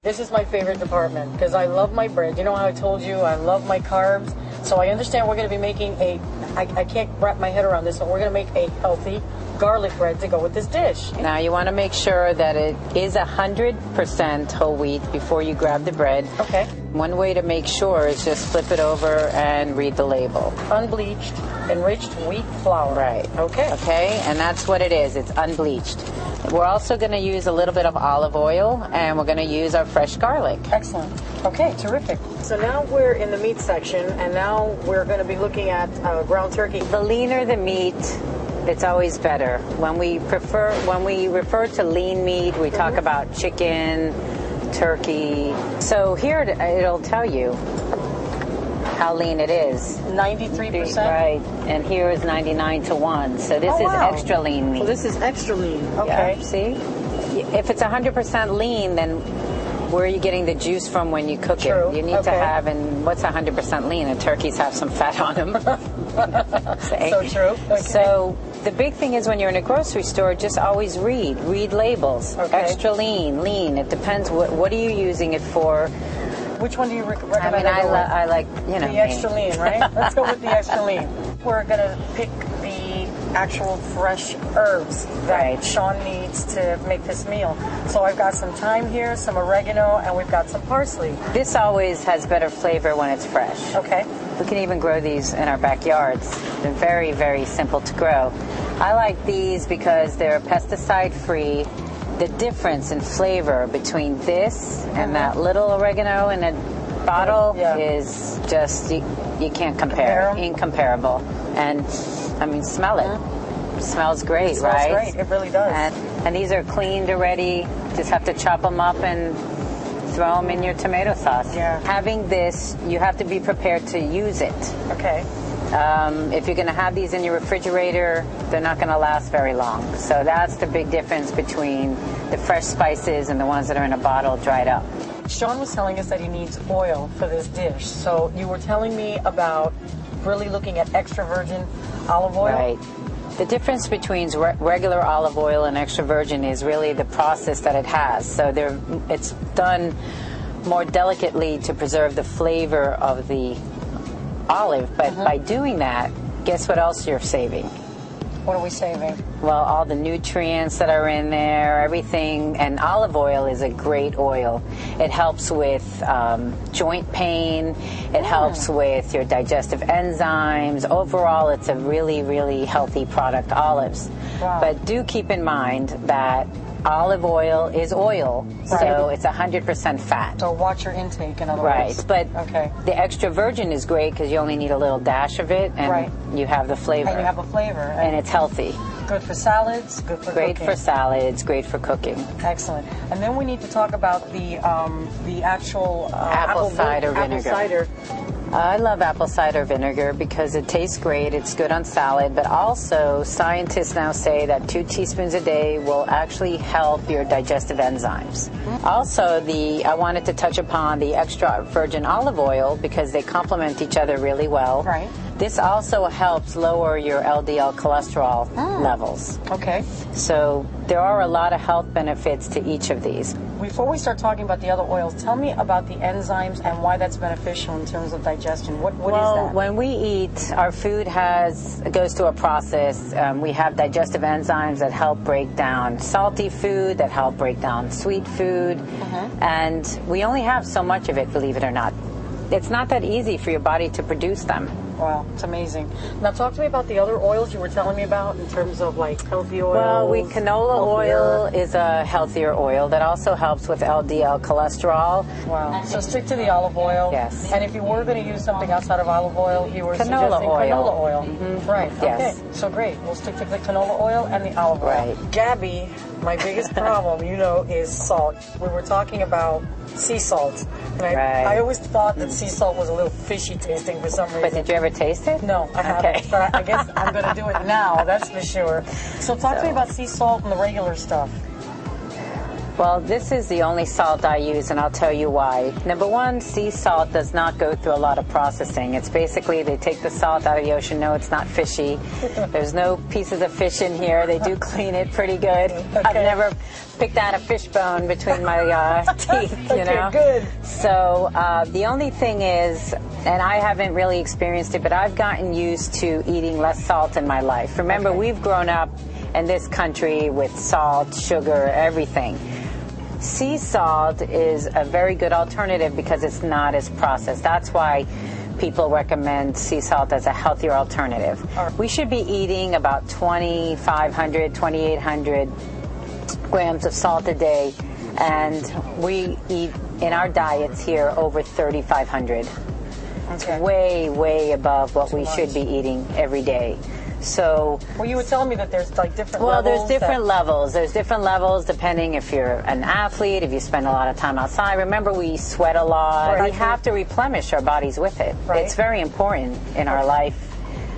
This is my favorite department because I love my bread. You know how I told you I love my carbs? So I understand we're going to be making I can't wrap my head around this, but we're going to make a healthy garlic bread to go with this dish. Now you want to make sure that it is 100% whole wheat before you grab the bread. Okay. One way to make sure is just flip it over and read the label. Unbleached, enriched wheat flour. Right. Okay. Okay, and that's what it is. It's unbleached. We're also going to use a little bit of olive oil, and we're going to use our fresh garlic. Excellent. Okay, terrific. So now we're in the meat section, and now we're going to be looking at ground turkey. The leaner the meat, it's always better. When we refer to lean meat, we talk about chicken, turkey. So here it'll tell you how lean it is. 93%? Right, and here is 99-1. So this is extra lean meat. So this is extra lean. Okay. Yeah, see? If it's 100% lean, then where are you getting the juice from when you cook it? You need to have, and what's 100% lean? And turkeys have some fat on them. So true. Okay. So the big thing is when you're in a grocery store, just always read labels. Okay. Extra lean, lean. It depends what are you using it for. Which one do you recommend? I mean, I like, you know, the extra lean, right? Let's go with the extra lean. We're going to pick the actual fresh herbs that Sean needs to make this meal. So I've got some thyme here, some oregano, and we've got some parsley. This always has better flavor when it's fresh. Okay. We can even grow these in our backyards. They're very, very simple to grow. I like these because they're pesticide-free. The difference in flavor between this and that little oregano in a bottle is just, you can't compare. Incomparable. And, I mean, smell it. It smells great, right? It smells great. It really does. And these are cleaned already. Just have to chop them up and throw them in your tomato sauce. Yeah. Having this, you have to be prepared to use it. Okay. If you're going to have these in your refrigerator, they're not going to last very long. So that's the big difference between the fresh spices and the ones that are in a bottle dried up. Sean was telling us that he needs oil for this dish. So you were telling me about really looking at extra virgin olive oil? Right. The difference between regular olive oil and extra virgin is really the process that it has. So it's done more delicately to preserve the flavor of the olive, but by doing that, guess what else you're saving? What are we saving? Well, all the nutrients that are in there, everything, and olive oil is a great oil. It helps with joint pain, it helps with your digestive enzymes. Overall, it's a really, really healthy product, olives. Wow. But do keep in mind that olive oil is oil, so it's 100% fat. So watch your intake, in other words. Right, but the extra virgin is great because you only need a little dash of it, and you have the flavor. And you have a flavor. And it's healthy. Good for salads, good for great cooking. for salads, great for cooking. Excellent. And then we need to talk about the actual apple cider vinegar. Apple cider. I love apple cider vinegar because it tastes great, it's good on salad, but also scientists now say that 2 teaspoons a day will actually help your digestive enzymes. Also, I wanted to touch upon the extra virgin olive oil because they complement each other really well. Right. This also helps lower your LDL cholesterol levels. Okay. So there are a lot of health benefits to each of these. Before we start talking about the other oils, tell me about the enzymes and why that's beneficial in terms of digestion. What is that? Well, when we eat, our food goes through a process. We have digestive enzymes that help break down salty food, that help break down sweet food, and we only have so much of it, believe it or not. It's not that easy for your body to produce them. Wow, it's amazing. Now talk to me about the other oils you were telling me about in terms of like healthy oils. Well, canola oil is a healthier oil that also helps with LDL cholesterol. Wow. So stick to the olive oil. Yes. And if you were going to use something outside of olive oil, you were suggesting canola oil. Right. Yes. Okay. So great. We'll stick to the canola oil and the olive oil. Right. Gabi, my biggest problem, is salt. We were talking about sea salt. And I always thought that sea salt was a little fishy tasting for some reason. But did you ever taste it? No, I haven't. But I guess I'm going to do it now, that's for sure. So talk to me about sea salt and the regular stuff. Well, this is the only salt I use, and I'll tell you why. Number one, sea salt does not go through a lot of processing. It's basically they take the salt out of the ocean. No, it's not fishy. There's no pieces of fish in here. They do clean it pretty good. Okay. I've never picked out a fish bone between my teeth, you know. Okay, good. So the only thing is, and I haven't really experienced it, but I've gotten used to eating less salt in my life. Remember, we've grown up in this country with salt, sugar, everything. Sea salt is a very good alternative because it's not as processed. That's why people recommend sea salt as a healthier alternative. We should be eating about 2,500, 2,800 grams of salt a day, and we eat in our diets here over 3,500. It's way, way above what we should be eating every day. So, well, you were telling me that there's like different levels. Well, there's different levels. There's different levels depending if you're an athlete, if you spend a lot of time outside. Remember, we sweat a lot. Right. We have to replenish our bodies with it. Right. It's very important in our life.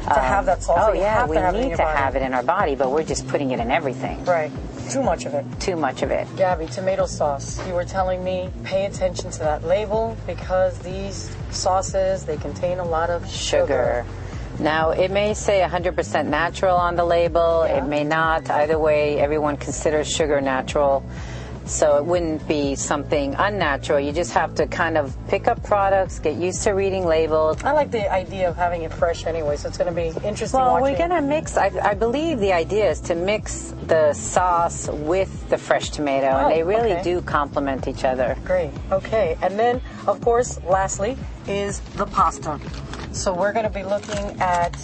To have that salt. Oh, yeah, we need to have it in our body, but we're just putting it in everything. Right. Too much of it. Too much of it. Gabi, tomato sauce. You were telling me pay attention to that label because these sauces, they contain a lot of sugar. Now, it may say 100% natural on the label. Yeah. It may not. Either way, everyone considers sugar natural. So it wouldn't be something unnatural. You just have to kind of pick up products, get used to reading labels. I like the idea of having it fresh anyway, so it's going to be interesting Well, watching. We're going to mix, I believe the idea is to mix the sauce with the fresh tomato, and they really do complement each other. Great. Okay. And then, of course, lastly, is the pasta. So we're going to be looking at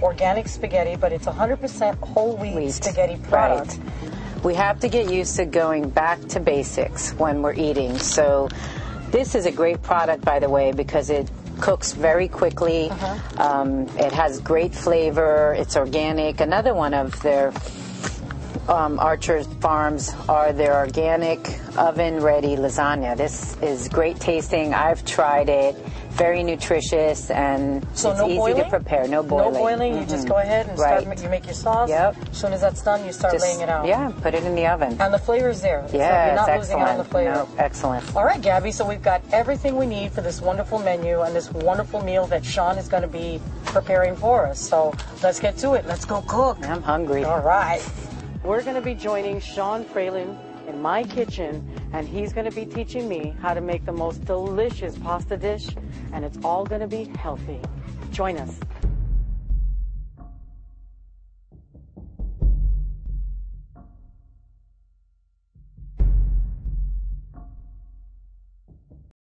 organic spaghetti, but it's 100% whole wheat spaghetti product. Right. We have to get used to going back to basics when we're eating. So this is a great product, by the way, because it cooks very quickly. It has great flavor. It's organic. Another one of their Archer's Farms are their organic oven-ready lasagna. This is great tasting. I've tried it. Very nutritious, and so it's no easy boiling? To prepare. No boiling. No boiling. You just go ahead and start. You make your sauce. Yep. As soon as that's done, you start laying it out. Yeah, put it in the oven. And the flavor's there. Yeah, you're not it's losing out on the flavor. No, excellent. All right, Gabi. So we've got everything we need for this wonderful menu and this wonderful meal that Sean is going to be preparing for us. So let's get to it. Let's go cook. I'm hungry. All right. We're going to be joining Sean Fralin in my kitchen, and he's going to be teaching me how to make the most delicious pasta dish, and it's all going to be healthy. Join us.